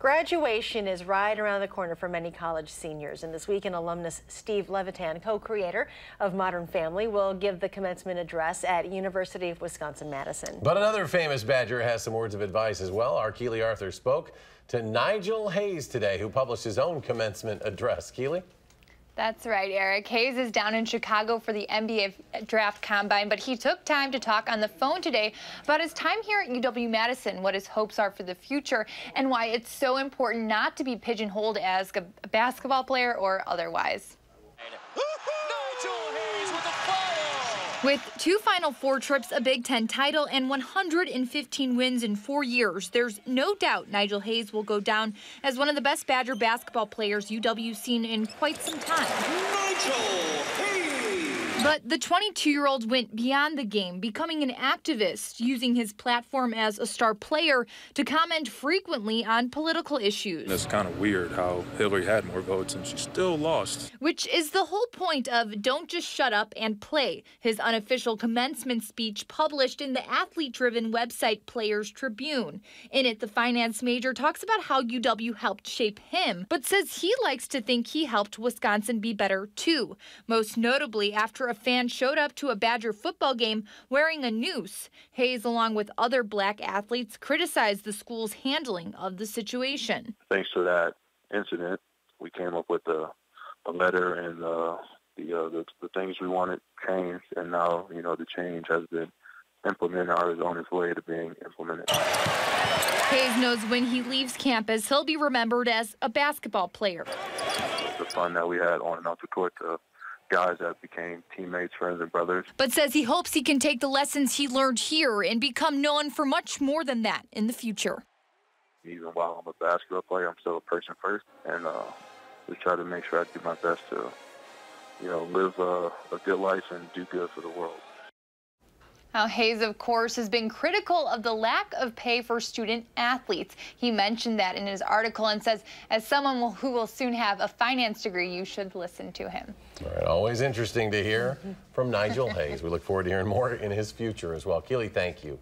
Graduation is right around the corner for many college seniors, and this weekend alumnus Steve Levitan, co-creator of Modern Family, will give the commencement address at University of Wisconsin-Madison. But another famous Badger has some words of advice as well. Our Keely Arthur spoke to Nigel Hayes today, who published his own commencement address. Keely? That's right, Eric. Hayes is down in Chicago for the NBA Draft Combine, but he took time to talk on the phone today about his time here at UW-Madison, what his hopes are for the future, and why it's so important not to be pigeonholed as a basketball player or otherwise. Nigel Hayes with a follow. With 2 Final Four trips, a Big Ten title, and 115 wins in 4 years, there's no doubt Nigel Hayes will go down as one of the best Badger basketball players UW's seen in quite some time. Nigel Hayes. But the 22-year-old went beyond the game, becoming an activist, using his platform as a star player to comment frequently on political issues. It's kind of weird how Hillary had more votes and she still lost. Which is the whole point of Don't Just Shut Up and Play, his unofficial commencement speech published in the athlete-driven website Players Tribune. In it, the finance major talks about how UW helped shape him, but says he likes to think he helped Wisconsin be better too, most notably after a fan showed up to a Badger football game wearing a noose. Hayes, along with other black athletes, criticized the school's handling of the situation. Thanks to that incident, we came up with a letter and the things we wanted changed, and now, the change has been implemented or is on its way to being implemented. Hayes knows when he leaves campus, he'll be remembered as a basketball player. The fun that we had on and off the court, guys that became teammates, friends, and brothers. But says he hopes he can take the lessons he learned here and become known for much more than that in the future. Even while I'm a basketball player, I'm still a person first, and just try to make sure I do my best to, live a good life and do good for the world. Now, Hayes, of course, has been critical of the lack of pay for student athletes. He mentioned that in his article and says, as someone who will soon have a finance degree, you should listen to him. All right, always interesting to hear from Nigel Hayes. We look forward to hearing more in his future as well. Keely, thank you.